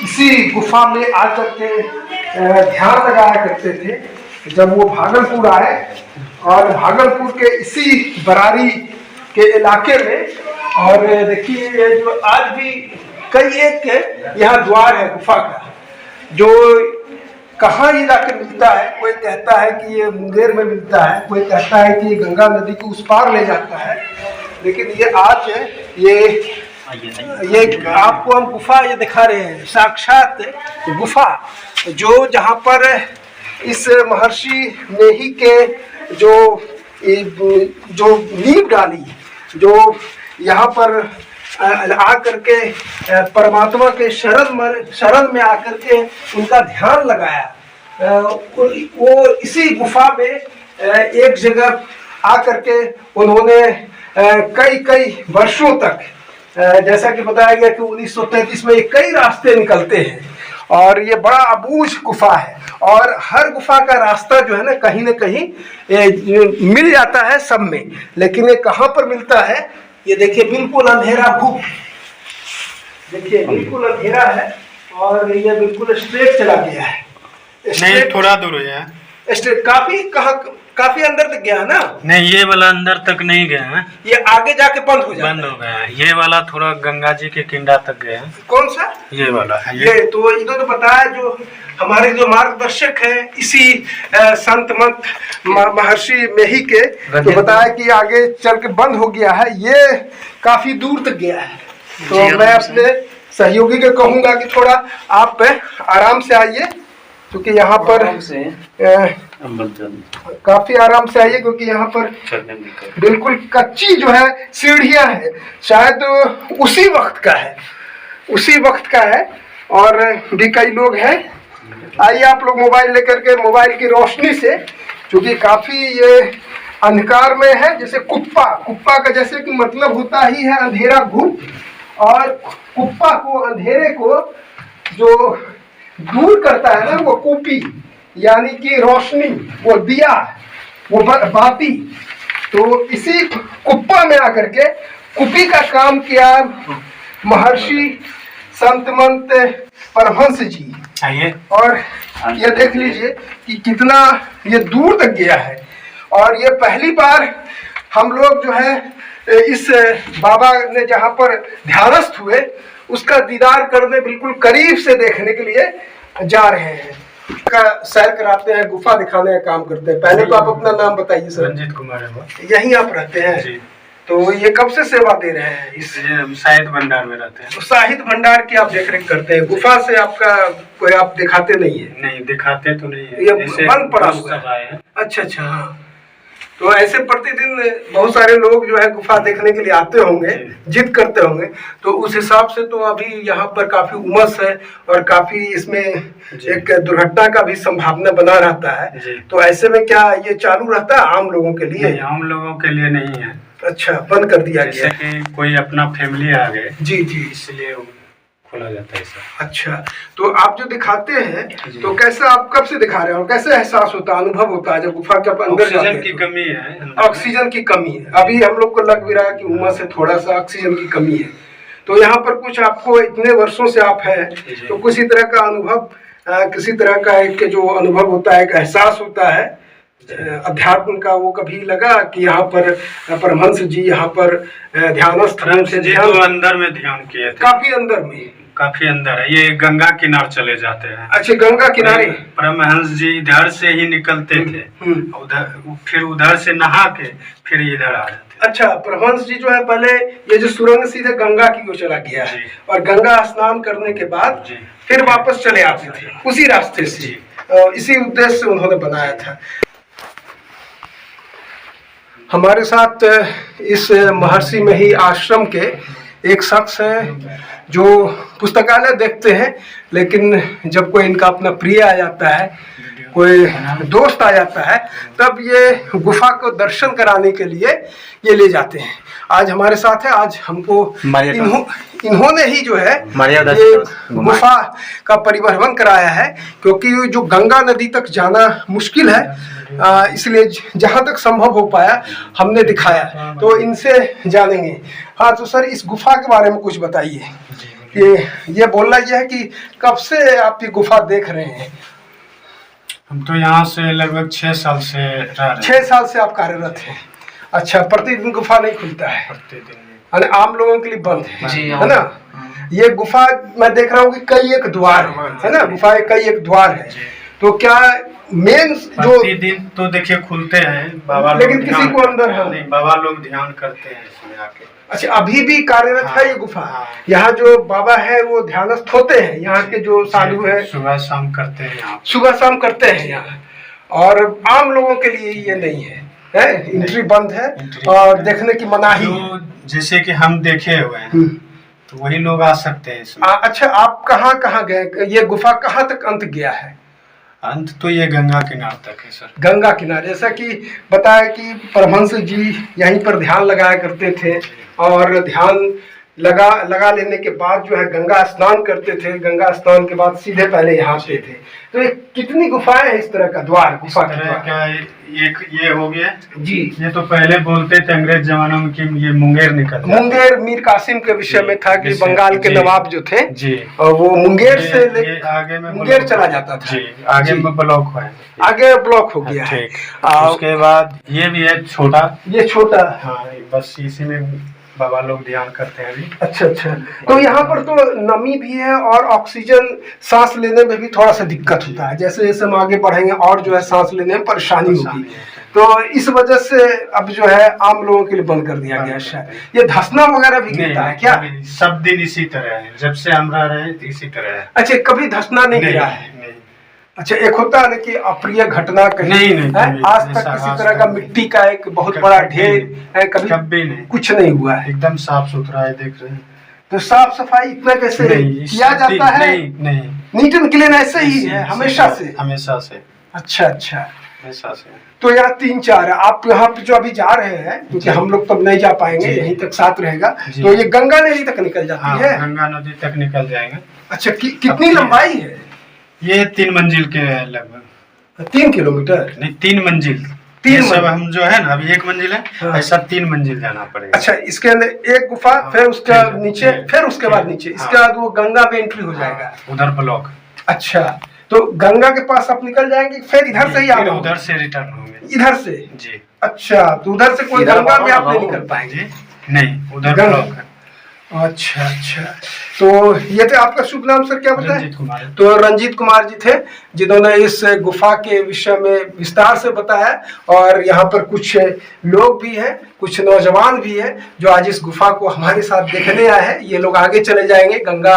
इसी गुफा में आकर के ध्यान लगाया करते थे जब वो भागलपुर आए, और भागलपुर के इसी बरारी के इलाके में। और देखिए ये जो आज भी कई एक यहाँ द्वार है गुफा का, जो कहाँ ये जाकर मिलता है। कोई कहता है कि ये मुंगेर में मिलता है, कोई कहता है कि ये गंगा नदी को उस पार ले जाता है, लेकिन ये आज ये आपको हम गुफा ये दिखा रहे हैं, साक्षात गुफा, जो जहाँ पर इस महर्षि मेही के जो नींव डाली, जो यहाँ पर आकर के परमात्मा के शरण में आकर के उनका ध्यान लगाया, वो इसी गुफा में एक जगह आकर के उन्होंने कई वर्षों तक, जैसा कि बताया गया कि 1933 में कई रास्ते निकलते हैं, और ये बड़ा अबूझ गुफा है। और हर गुफा का रास्ता जो है ना कहीं मिल जाता है सब में, लेकिन ये कहाँ पर मिलता है ये देखिए, बिल्कुल अंधेरा घुप, देखिए बिल्कुल अंधेरा है और ये बिल्कुल स्ट्रेट चला गया है। नहीं, थोड़ा दूर है स्ट्रेट, काफी अंदर तक गया है ना? नहीं, ये वाला अंदर तक नहीं गया है, ये आगे जाके बंद हो जाता बंद हो गया है। ये वाला थोड़ा गंगा जी के किंडा तक गया है। कौन सा? ये वाला है। ये तो इन्होंने बताया, जो हमारे जो मार्गदर्शक है इसी संत मत महर्षि मेही के, तो बताया कि आगे चल के बंद हो गया है, ये काफी दूर तक गया है। तो मैं अपने सहयोगी को कहूंगा कि थोड़ा आप आराम से आइए, क्योंकि यहाँ पर काफी आराम से आइए, क्योंकि यहाँ पर बिल्कुल कच्ची जो है सीढ़ियां है, शायद उसी वक्त का है और भी कई लोग हैं। आइए आप लोग मोबाइल लेकर के, मोबाइल की रोशनी से, क्योंकि काफी ये अंधकार में है, जैसे कुप्पा का जैसे कि मतलब होता ही है अंधेरा घुप, और कुप्पा को, अंधेरे को जो दूर करता है ना वो कुपी, यानी कि रोशनी, वो दिया, वो बाती। तो इसी कुप्पा में आकर के कुपी का काम किया महर्षि संत मंत परमहंस जी। और ये देख लीजिए कि कितना ये दूर तक गया है, और ये पहली बार हम लोग जो है इस बाबा ने जहाँ पर ध्यानस्थ हुए उसका दीदार करने, बिल्कुल करीब से देखने के लिए जा रहे हैं, का सैर कराते हैं, गुफा दिखाने का काम करते हैं। पहले तो आप अपना नाम बताइए सर। रंजीत कुमार है। यहीं आप रहते हैं जी। तो ये कब से सेवा दे रहे हैं? इस साहित्य भंडार में रहते हैं। तो साहित्य भंडार की आप देख रेख करते हैं, गुफा से आपका कोई आप दिखाते नहीं है? नहीं, दिखाते तो नहीं है, ये बंद पड़ा हुआ है। अच्छा हाँ। तो ऐसे प्रतिदिन बहुत सारे लोग जो है गुफा देखने के लिए आते होंगे, जिद करते होंगे, तो उस हिसाब से तो अभी यहाँ पर काफी उमस है और काफी इसमें एक दुर्घटना का भी संभावना बना रहता है। तो ऐसे में क्या ये चालू रहता है आम लोगों के लिए? आम लोगों के लिए नहीं है। अच्छा, बंद कर दिया गया? जैसे कि कोई अपना फैमिली आ गए जी, इसलिए खोला जाता है सर। अच्छा, तो आप जो दिखाते हैं तो कैसे, आप कब से दिखा रहे हैं और कैसे एहसास होता है, अनुभव होता है जब गुफा के अंदर जाते हैं? ऑक्सीजन की कमी है। ऑक्सीजन की कमी है, अभी हम लोग को लग भी रहा है कि उमस है, थोड़ा सा ऑक्सीजन की कमी है। तो यहाँ पर कुछ आपको, इतने वर्षों से आप हैं, तो किसी तरह का अनुभव, किसी तरह का एक जो अनुभव होता है, एक एहसास होता है अध्यात्म का, वो कभी लगा कि यहाँ पर परमहंस जी यहाँ पर ध्यानस्थ से तो अंदर में ध्यान किए थे? काफी अंदर है। ये गंगा किनारे चले जाते हैं। अच्छा, गंगा किनारे परमहंस जी इधर से ही निकलते थे, फिर उधर से नहा के फिर इधर आ जाते। अच्छा, परमहंस जी जो है पहले ये जो सुरंग सीधे गंगा की ओर चला गया है, और गंगा स्नान करने के बाद फिर वापस चले आते थे उसी रास्ते से, इसी उद्देश्य से उन्होंने बनाया था। हमारे साथ इस महर्षि मेही आश्रम के एक शख्स हैं जो पुस्तकालय देखते हैं, लेकिन जब कोई इनका अपना प्रिय आ जाता है, कोई दोस्त आ जाता है, तब ये गुफा को दर्शन कराने के लिए ये ले जाते हैं। आज हमारे साथ है, आज हमको इन्होंने ही जो है ये गुफा का परिभ्रमण कराया है, क्योंकि जो गंगा नदी तक जाना मुश्किल है, इसलिए जहाँ तक संभव हो पाया हमने दिखाया, तो इनसे जानेंगे। हाँ, तो सर इस गुफा के बारे में कुछ बताइए कि ये बोलना यह है कि कब से आप ये गुफा देख रहे हैं? हम तो यहाँ से लगभग 6 साल से रह रहे हैं। 6 साल से आप कार्यरत हैं? अच्छा, प्रतिदिन गुफा नहीं खुलता है? प्रतिदिन आम लोगों के लिए बंद है ना? ये गुफा मैं देख रहा हूँ कि कई एक द्वार है ना, गुफा कई एक द्वार है, तो क्या मेन जो दिन तो देखिए खुलते हैं बाबा, लेकिन किसी को अंदर है नहीं, बाबा लोग ध्यान करते हैं इसमें आके। अच्छा, अभी भी कार्यरत है ये गुफा? यहाँ जो बाबा है वो ध्यानस्थ होते हैं, यहाँ के जो साधु है सुबह शाम करते हैं यहाँ, सुबह शाम करते हैं यहाँ, और आम लोगों के लिए ये नहीं है, एंट्री बंद है और देखने की मनाही है। जैसे कि हम देखे हुए हैं तो वही लोग आ सकते हैं इसमें। अच्छा, आप कहाँ गए? ये गुफा कहाँ तक अंत गया है? अंत तो ये गंगा किनारे तक है सर। गंगा किनारे, जैसा कि बताया कि परमहंस जी यहीं पर ध्यान लगाया करते थे, और ध्यान लगा लेने के बाद जो है गंगा स्नान करते थे। गंगा स्नान के बाद सीधे पहले यहाँ आते थे। तो ये कितनी गुफाएं हैं इस तरह का द्वार, गुफा के द्वार? क्या एक ये हो गया जी। ये तो पहले बोलते थे अंग्रेज जमाना में कि ये मुंगेर निकल, मुंगेर मीर कासिम के विषय में था कि बंगाल के नवाब जो थे जी, और वो मुंगेर से ये आगे में मुंगेर चला जाता था जी, आगे में ब्लॉक है, आगे ब्लॉक हो गया है। उसके बाद ये भी है छोटा, ये छोटा। हाँ बस इसी में बाबा लोग ध्यान करते हैं अभी। अच्छा अच्छा। तो यहाँ पर तो नमी भी है और ऑक्सीजन सांस लेने में भी थोड़ा सा दिक्कत होता है। जैसे जैसे हम आगे बढ़ेंगे और जो है सांस लेने में परेशानी होगी, तो इस वजह से अब जो है आम लोगों के लिए बंद कर दिया गया शायद। ये धंसना वगैरह भी गिरता है क्या? सब दिन इसी तरह है, जब से हम रह रहे हैं इसी तरह है। अच्छा, कभी धंसना नहीं गिरा है? अच्छा, एक होता है ना कि अप्रिय घटना कहीं नहीं, आज तक किसी तरह का मिट्टी का एक बहुत बड़ा ढेर है कभी नहीं, कुछ नहीं हुआ है? एकदम साफ सुथरा है, देख रहे हैं। तो साफ सफाई इतना कैसे किया जाता है? नहीं, नीट एंड क्लीन ऐसे ही है हमेशा से? हमेशा से। अच्छा अच्छा, हमेशा से। तो यहाँ 3-4 है। आप यहाँ पे जो अभी जा रहे हैं, क्योंकि हम लोग तब नहीं जा पाएंगे, यहीं तक साथ रहेगा, तो ये गंगा नदी तक निकल जाती है? गंगा नदी तक निकल जाएंगे। अच्छा, कितनी लंबाई है? ये 3 मंजिल के है लगभग। 3 किलोमीटर? नहीं, 3 मंजिल। 3 सब हम जो है ना अभी 1 मंजिल है, हाँ। ऐसा 3 मंजिल जाना पड़ेगा। अच्छा, इसके अंदर एक गुफा, फिर उसके नीचे, फिर उसके बाद नीचे, इसके बाद वो गंगा पे एंट्री हो जाएगा, उधर ब्लॉक। अच्छा, तो गंगा के पास आप निकल जाएंगे, फिर इधर से ही आगे उधर से रिटर्न होंगे? इधर से जी। अच्छा, तो उधर से कोई गंगा में आप नहीं निकल पाएंगे? नहीं, उधर ब्लॉक है। अच्छा अच्छा। तो ये थे, आपका शुभ नाम सर क्या बताएं? रंजीत कुमार। तो रंजीत कुमार जी थे जिन्होंने इस गुफा के विषय में विस्तार से बताया। और यहाँ पर कुछ लोग भी हैं, कुछ नौजवान भी हैं जो आज इस गुफा को हमारे साथ देखने आए हैं। ये लोग आगे चले जाएंगे गंगा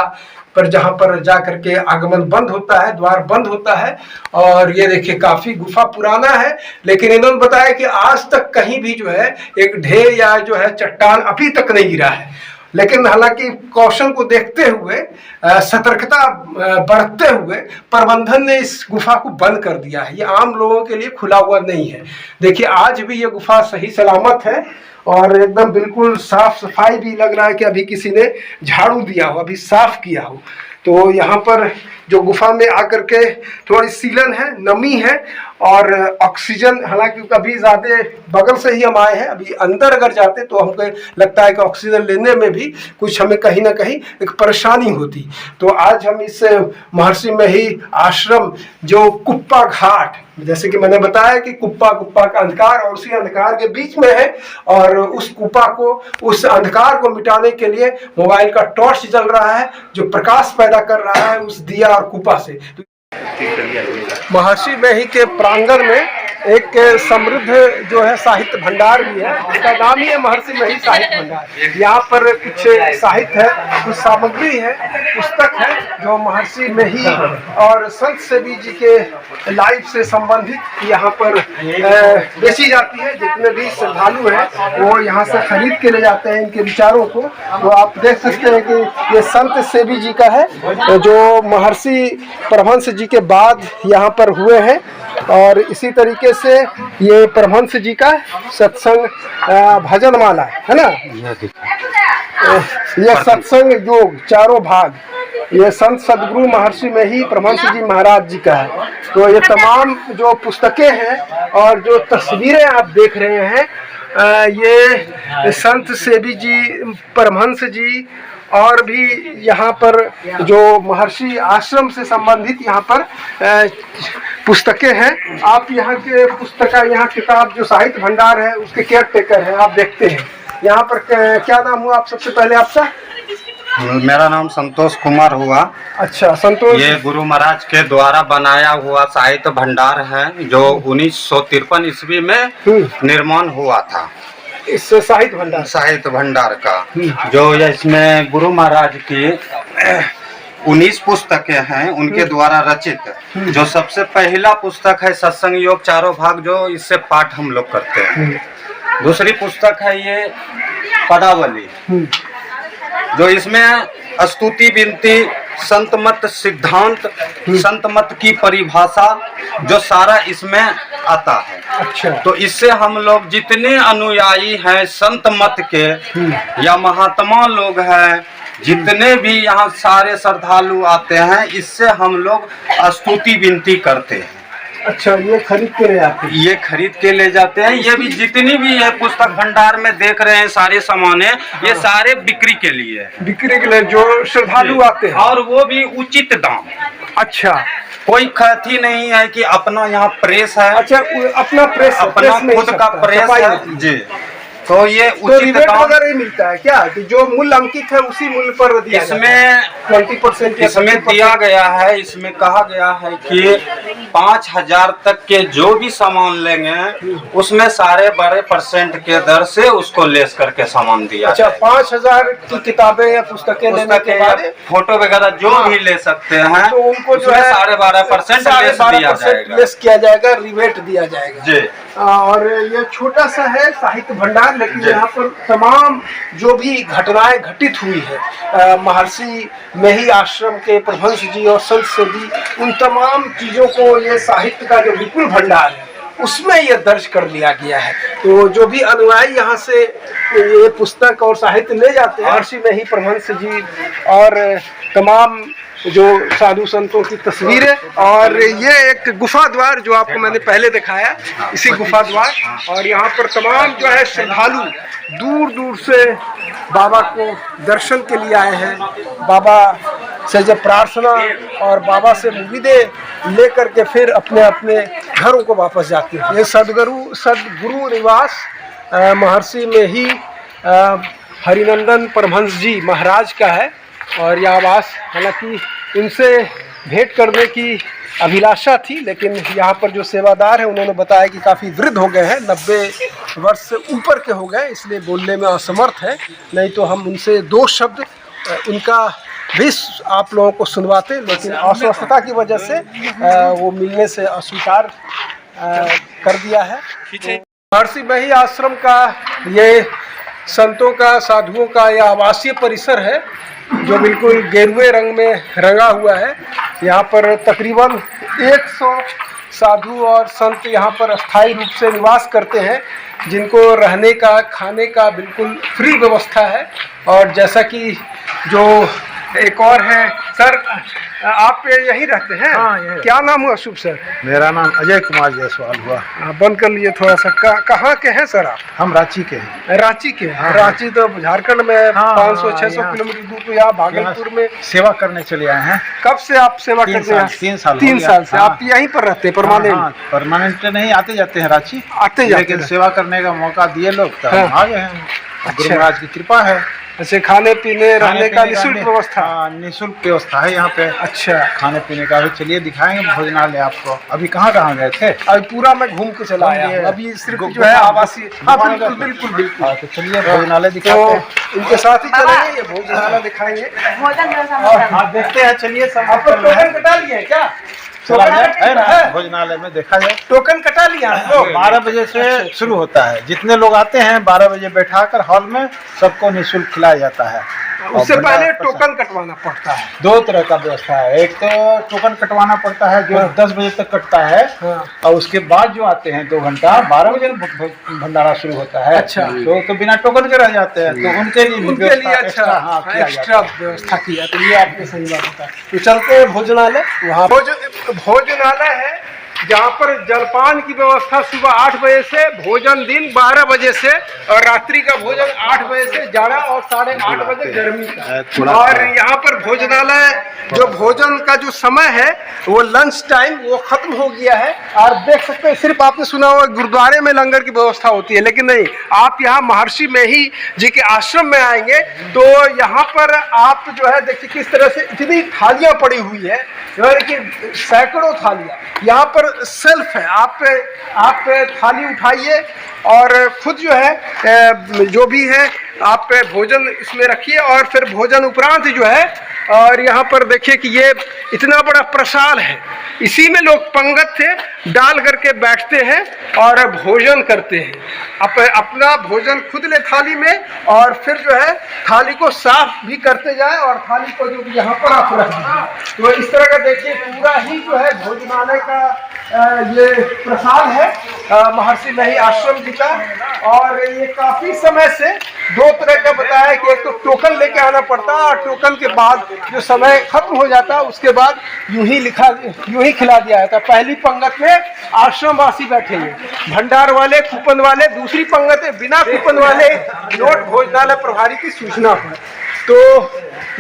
पर, जहाँ पर जा करके आगमन बंद होता है, द्वार बंद होता है। और ये देखिए काफी गुफा पुराना है, लेकिन इन्होंने बताया कि आज तक कहीं भी जो है एक ढेर या जो है चट्टान अभी तक नहीं गिरा है। लेकिन हालांकि कौशल को देखते हुए, सतर्कता बढ़ते हुए प्रबंधन ने इस गुफा को बंद कर दिया है। ये आम लोगों के लिए खुला हुआ नहीं है। देखिए आज भी ये गुफा सही सलामत है और एकदम बिल्कुल साफ सफाई भी लग रहा है कि अभी किसी ने झाड़ू दिया हो, अभी साफ किया हो। तो यहाँ पर जो गुफा में आकर के थोड़ी सीलन है, नमी है और ऑक्सीजन, हालांकि अभी ज़्यादा बगल से ही हम आए हैं, अभी अंदर अगर जाते तो हमको लगता है कि ऑक्सीजन लेने में भी कुछ हमें कहीं ना कहीं एक परेशानी होती। तो आज हम इस महर्षि मही आश्रम जो कुप्पा घाट, जैसे कि मैंने बताया कि कुप्पा का अंधकार और उसी अंधकार के बीच में है, और उस कुप्पा को, उस अंधकार को मिटाने के लिए मोबाइल का टॉर्च जल रहा है जो प्रकाश पैदा कर रहा है उस दिया और कुप्पा से। महर्षि मही के प्रांगण में एक समृद्ध जो है साहित्य भंडार भी है, उसका नाम ही है महर्षि मही साहित्य भंडार। यहाँ पर कुछ साहित्य है, कुछ सामग्री है, पुस्तक है जो महर्षि मही और संत सेवी जी के लाइफ से संबंधित यहाँ पर बेची जाती है। जितने भी श्रद्धालु हैं वो यहाँ से खरीद के ले जाते हैं इनके विचारों को। तो आप देख सकते हैं कि ये संत सेवी जी का है जो महर्षि परमहंस जी के बाद यहाँ पर हुए हैं। और इसी तरीके से ये परमहंस जी का सत्संग भजन माला है ना, ये सत्संग योग चारों भाग, ये संत सदगुरु महर्षि मही परमहंस जी महाराज जी का है। तो ये तमाम जो पुस्तकें हैं और जो तस्वीरें आप देख रहे हैं, ये संत सेवी जी, परमहंस जी और भी यहाँ पर जो महर्षि आश्रम से संबंधित यहाँ पर पुस्तकें हैं। आप यहाँ के यहाँ किताब जो साहित्य भंडार है उसके केयर टेकर हैं, आप देखते हैं। यहाँ पर क्या नाम हुआ आप सबसे पहले आपका? मेरा नाम संतोष कुमार हुआ। अच्छा, संतोष। ये गुरु महाराज के द्वारा बनाया हुआ साहित्य भंडार है जो 1953 ईस्वी में निर्माण हुआ था। इस साहित्य भंडार का जो इसमें गुरु महाराज की 19 पुस्तकें हैं उनके द्वारा रचित। जो सबसे पहला पुस्तक है सत्संग योग चारों भाग, जो इससे पाठ हम लोग करते हैं। दूसरी पुस्तक है ये पदावली, जो इसमें स्तुति विनती संत मत सिद्धांत संत मत की परिभाषा जो सारा इसमें आता है। अच्छा। तो इससे हम लोग जितने अनुयायी हैं संत मत के या महात्मा लोग हैं, जितने भी यहाँ सारे श्रद्धालु आते हैं, इससे हम लोग स्तुति विनती करते हैं। अच्छा, ये खरीद के ले आते हैं? ये खरीद के ले जाते हैं। ये भी जितनी भी है पुस्तक भंडार में देख रहे हैं सारे सामान है, ये सारे बिक्री के लिए है। बिक्री के लिए जो श्रद्धालु आते हैं, और वो भी उचित दाम। अच्छा, कोई खती नहीं है कि अपना यहाँ प्रेस है। अच्छा, अपना प्रेस, अपना खुद का प्रेस है जी। तो ये तो उचित रिबेट दाम वगैरह ही मिलता है क्या, कि जो मूल्य अंकित है उसी मूल्य पर दिया इसमें 20% इसमें दिया गया है। इसमें कहा गया है कि 5000 तक के जो भी सामान लेंगे उसमें 12.5% के दर से उसको लेस करके सामान दिया। अच्छा, 5000 की किताबें या पुस्तकें लेने के बाद फोटो वगैरह जो भी ले सकते हैं तो उनको जो है 12.5% लेस दिया जाएगा। लेस किया जाएगा, रिबेट दिया जाएगा जी। और ये छोटा सा है साहित्य भंडार, लेकिन यहाँ पर तमाम जो भी घटनाएं घटित हुई है महर्षि मेही आश्रम के प्रभंस जी और संत से भी, उन तमाम चीजों को ये साहित्य का जो विपुल भंडार है उसमें ये दर्ज कर लिया गया है। तो जो भी अनुयायी यहाँ से ये पुस्तक और साहित्य ले जाते हैं, महर्षि मेही प्रभंस जी और तमाम जो साधु संतों की तस्वीरें, और ये एक गुफा द्वार जो आपको मैंने पहले दिखाया, इसी गुफा द्वार। और यहाँ पर तमाम जो है श्रद्धालु दूर दूर से बाबा को दर्शन के लिए आए हैं। बाबा से जब प्रार्थना और बाबा से मुरीदें लेकर के फिर अपने अपने घरों को वापस जाते हैं। ये सदगुरु निवास महर्षि मेही हरिनंदन परमहंस जी महाराज का है। और यह आवास, हालांकि उनसे भेंट करने की अभिलाषा थी, लेकिन यहाँ पर जो सेवादार हैं उन्होंने बताया कि काफ़ी वृद्ध हो गए हैं, 90 वर्ष से ऊपर के हो गए, इसलिए बोलने में असमर्थ है। नहीं तो हम उनसे 2 शब्द उनका भी आप लोगों को सुनवाते, लेकिन अस्वस्थता की वजह से वो मिलने से अस्वीकार कर दिया है। महर्षि मेही आश्रम का ये संतों का, साधुओं का यह आवासीय परिसर है जो बिल्कुल गेरुए रंग में रंगा हुआ है। यहाँ पर तकरीबन 100 साधु और संत यहाँ पर अस्थायी रूप से निवास करते हैं, जिनको रहने का, खाने का बिल्कुल फ्री व्यवस्था है। और जैसा कि जो एक और है सर, आप यहीं रहते हैं? हाँ, यहीं। क्या नाम हुआ शुभ सर? मेरा नाम अजय कुमार जायसवाल हुआ। बंद कर लिए थोड़ा सा। कहाँ के हैं सर आप? हम रांची के हैं। रांची के? हाँ, रांची तो झारखंड में 500-600 यहाँ। किलोमीटर दूर। तो यहाँ भागलपुर में सेवा करने चले आए हैं। कब से आप सेवा करते हैं? 3 साल। 3 साल से। हाँ। आप यहीं पर रहते हैं परमानेंट? परमानेंट नहीं, आते जाते हैं रांची, आते जाते लेकिन हैं। सेवा करने का मौका दिए लोग तो हम आ गए हैं। गुरु महाराज की कृपा है। अच्छा, खाने पीने रहने का निःशुल्क व्यवस्था? निःशुल्क व्यवस्था है यहाँ पे। अच्छा, खाने पीने का भी चलिए दिखाएंगे भोजनालय आपको। अभी कहाँ गए थे? अभी पूरा मैं घूम के चला आया हूँ। अभी सिर्फ जो है आवासीय। हाँ, बिल्कुल बिल्कुल बिल्कुल। हाँ, तो चलिए भोजनालय दिखाते तो हैं। इनके साथ ही चलेंगे, ये भोजनालय दिखाएंगे। हाँ, देखते हैं, चलिए। सब आप टोकन कटा लिए हैं क्या? चला जाए, है ना, भोजनालय में देखा जाए। टोकन कटा लिया है? 12 बजे से शुरू होता है। जितने लोग आते हैं 12 बजे बैठाकर हॉल में सबको निःशुल्क खिलाया जाता है। उससे पहले टोकन कटवाना पड़ता है? 2 तरह का व्यवस्था है। एक तो टोकन कटवाना पड़ता है जो 10 बजे तक कटता है, और उसके बाद जो आते हैं 2 घंटा, 12 बजे भंडारा शुरू होता है। अच्छा। तो बिना टोकन के रह जाते हैं, तो उनके लिए अच्छा एक्स्ट्रा व्यवस्था किया। तो ये आपने सही बात बताया। तो चलते हैं भोजनालय। वहाँ भोजनालय है जहाँ पर जलपान की व्यवस्था सुबह 8 बजे से, भोजन दिन 12 बजे से, और रात्रि का भोजन 8 बजे से जाड़ा और 8:30 बजे गर्मी का। और यहाँ पर भोजनालय जो भोजन का जो समय है वो लंच टाइम वो खत्म हो गया है। और देख सकते हैं, सिर्फ आपने सुना हुआ गुरुद्वारे में लंगर की व्यवस्था होती है, लेकिन नहीं, आप यहाँ महर्षि मेही जी के आश्रम में आएंगे तो यहाँ पर आप जो है देखिए किस तरह से इतनी थालियाँ पड़ी हुई है, कि सैकड़ों थालियाँ। यहाँ पर सेल्फ है, आप थाली उठाइए और खुद जो है जो भी है आप भोजन इसमें रखिए, और फिर भोजन उपरांत जो है और यहाँ पर देखिए कि ये इतना बड़ा प्रसाद है, इसी में लोग पंगत से डाल करके बैठते हैं और भोजन करते हैं। अपना भोजन खुद ले थाली में, और फिर जो है थाली को साफ भी करते जाए और थाली को जो यहाँ पर आप रख दें। तो इस तरह का देखिए पूरा ही जो है भोजनालय का ये प्रसाद है महर्षि मही आश्रम जी का। और ये काफी समय से दो तरह का बताया कि एक तो टोकन लेके आना पड़ता है, और टोकन के बाद जो समय खत्म हो जाता उसके बाद यूं ही खिला दिया जाता। पहली पंगत में आश्रम वासी बैठे हैं, भंडार वाले, कूपन वाले, दूसरी पंगत है बिना कूपन वाले, नोट भोजनालय प्रभारी की सूचना पर। तो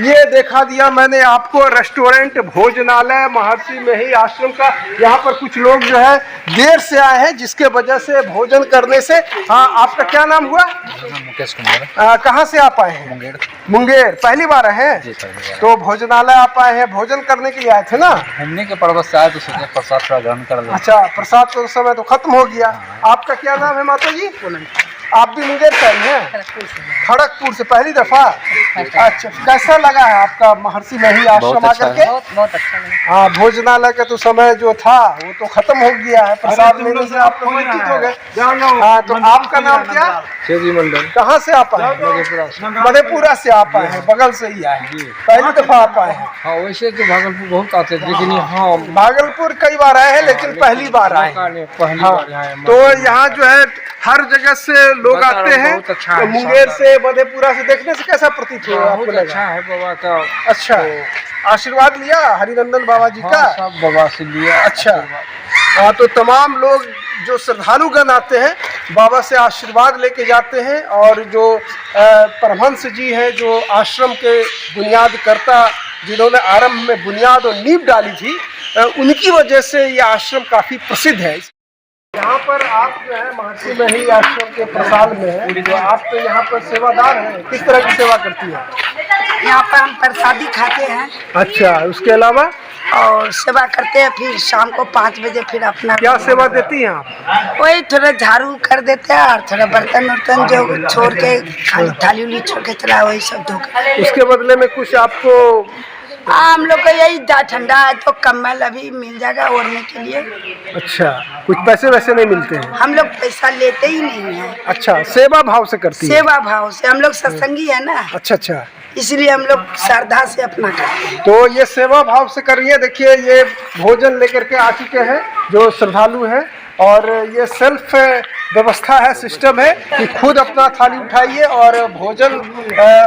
ये देखा दिया मैंने आपको रेस्टोरेंट भोजनालय महर्षि मही आश्रम का। यहाँ पर कुछ लोग जो है देर से आए हैं, जिसके वजह से भोजन करने से। हाँ, आपका क्या नाम हुआ? मुकेश कुमार। कहाँ से आप आए हैं? मुंगेर। मुंगेर पहली बार आए हैं? जी, पहली बार। तो भोजनालय आप आए हैं, भोजन करने के लिए आए थे ना? घूमने के पर्पज से आए तो सोचे प्रसाद थोड़ा ग्रहण कर लें। अच्छा, प्रसाद तो उस समय तो खत्म हो गया। आपका क्या नाम है माता जी? आप भी मुंगेर से आई हैं? खड़गपुर से पहली दफा? अच्छा, कैसा लगा है आपका महर्षि मही आश्रम आकर के? बहुत अच्छा लगा। हाँ, भोजनालय का तो समय जो था वो तो खत्म हो गया है, प्रसाद लेने से आप तो वंचित हो गए। हाँ, तो आपका नाम क्या? शेजी मंडल। कहाँ से आप आए? मधेपुरा से आप आए हैं, बगल से ही आए हैं, पहली दफा आप आए हैं? हाँ, वैसे तो भागलपुर बहुत आते थे, लेकिन हाँ भागलपुर कई बार आए हैं, लेकिन पहली बार आए हैं। पहली हाँ, बार यहाँ तो यहाँ जो है हर जगह से लोग आते हैं। बहुत अच्छा तो है, मुंगेर से, मधेपुरा से देखने से कैसा प्रतीत हुआ आपको? बहुत अच्छा है बाबा का। अच्छा, आशीर्वाद लिया हरिनंदन बाबा जी का? सब बाबा से लिया। अच्छा, हाँ, तो तमाम लोग जो श्रद्धालुगण आते हैं बाबा से आशीर्वाद लेके जाते हैं। और जो परमहंस जी हैं, जो आश्रम के बुनियाद करता, जिन्होंने आरंभ में बुनियाद और नींव डाली थी, उनकी वजह से ये आश्रम काफ़ी प्रसिद्ध है। यहाँ पर आप जो है महर्षि मही आश्रम के प्रसाद में है, तो आप तो यहाँ पर सेवादार हैं, किस तरह की सेवा करती है? यहाँ पर हम प्रसादी खाते हैं। अच्छा, उसके अलावा और सेवा करते हैं, फिर शाम को 5 बजे फिर अपना क्या सेवा देती हैं आप? वही थोड़ा झाड़ू कर देते हैं, और थोड़ा बर्तन वर्तन जो छोड़ के खाली थाली उली छोड़ के चला, वही सब धो कर। उसके बदले में कुछ आपको? हाँ, हम लोग का यही ठंडा है तो कम्बल अभी मिल जाएगा ओढ़ने के लिए। अच्छा, कुछ पैसे वैसे नहीं मिलते हैं? हम लोग पैसा लेते ही नहीं है। अच्छा, सेवा भाव से करती है? सेवा भाव से, हम लोग सत्संगी है ना। अच्छा अच्छा, इसलिए हम लोग श्रद्धा से अपना करते हैं। तो ये सेवा भाव से करिए। देखिए, ये भोजन लेकर के आ चुके हैं जो श्रद्धालु हैं, और ये सेल्फ व्यवस्था है, सिस्टम है कि खुद अपना थाली उठाइए और भोजन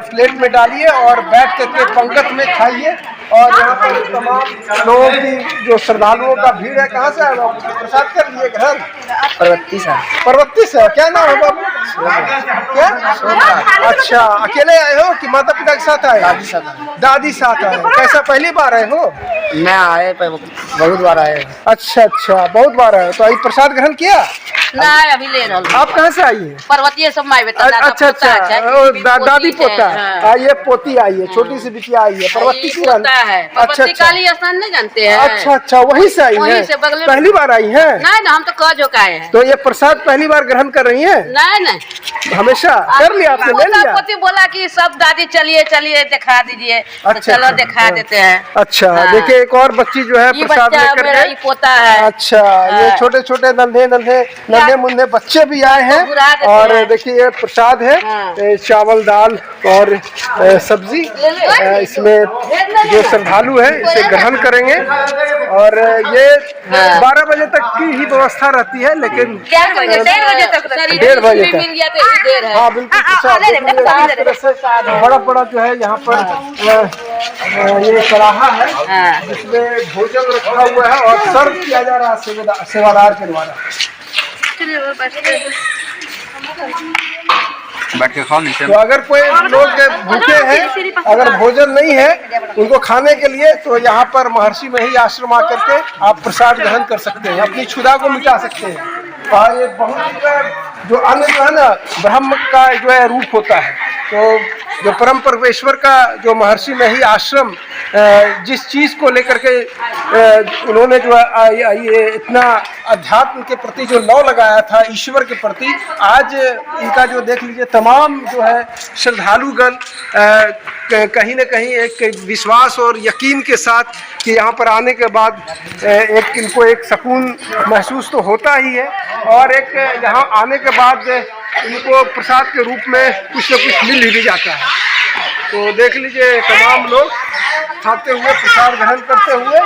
प्लेट में डालिए और बैठ करके पंगत में खाइए। और यहाँ पर तमाम लोगों की जो श्रद्धालुओं का भीड़ है। कहाँ से आए बाबू? प्रसाद कर लिए घर? परवत्ती से। परवत्ती से। क्या नाम है बाबू? क्या? अच्छा, अकेले आए हो कि माता पिता के साथ आए? दादी साथ। दादी साथ आए। कैसा, पहली बार आए हो? मैं आए बहुत बार आए। अच्छा अच्छा, बहुत बार आए। तो अभी प्रसाद ग्रहण किया? ना, अभी ले रहा हूँ। आप कहाँ से आई हैं? पर्वतीय सब माई बेटा। अच्छा अच्छा, दादी पोता। ये पोती आई है, छोटी सी बिटिया आई है, पर्वती की पोता है। अच्छा अच्छा, काली स्थान नहीं जानते हैं? अच्छा अच्छा, वहीं से आई वहीं से बगल है? में। पहली बार आई है? नहीं ना, हम तो कह जो आए हैं। तो ये प्रसाद पहली बार ग्रहण कर रही है? नहीं नहीं, हमेशा कर लिया आपने? ले लिया? पोती बोला कि सब दादी चलिए चलिए दिखा दीजिए। तो अच्छा, चलो अच्छा, दिखा देते हैं। अच्छा, हाँ। देखिए एक और बच्ची जो है ये प्रसाद बच्चा लेकर मेरा के। ये पोता है। अच्छा, ये छोटे छोटे नन्हे मुन्ने बच्चे भी आए हैं। और देखिए ये प्रसाद है, चावल दाल और सब्जी। इसमें जो श्रद्धालु है इसे ग्रहण करेंगे। और ये 12 बजे तक की ही व्यवस्था रहती है, लेकिन क्या करेंगे? 1:30 बजे तक। 1:30 बजे तक मिल गया तो इसी देर है। हाँ बिल्कुल। इस तरह से बड़ा बड़ा जो है यहाँ पर ये कड़ाहा है, जिसमें भोजन रखा हुआ है और सर्व किया जा रहा है सेवादार के द्वारा। बैठ के खाओ नीचे। तो अगर कोई लोग भूखे हैं, अगर भोजन नहीं है उनको खाने के लिए, तो यहाँ पर महर्षि मही आश्रम आकर के आप प्रसाद ग्रहण कर सकते हैं, अपनी क्षुधा को मिटा सकते हैं। और ये बहुत जो अन्न जो है ना, ब्रह्म का जो है रूप होता है, तो जो परम परमेश्वर का जो महर्षि नहीं आश्रम जिस चीज़ को लेकर के उन्होंने जो ये इतना अध्यात्म के प्रति जो लौ लगाया था, ईश्वर के प्रति, आज इनका जो देख लीजिए तमाम जो है श्रद्धालुगण कहीं न कहीं एक विश्वास और यकीन के साथ कि यहाँ पर आने के बाद एक इनको एक सुकून महसूस तो होता ही है, और एक यहाँ आने के बाद इनको प्रसाद के रूप में कुछ न कुछ मिल भी जाता है। तो देख लीजिए तमाम लोग खाते हुए प्रसाद ग्रहण करते हुए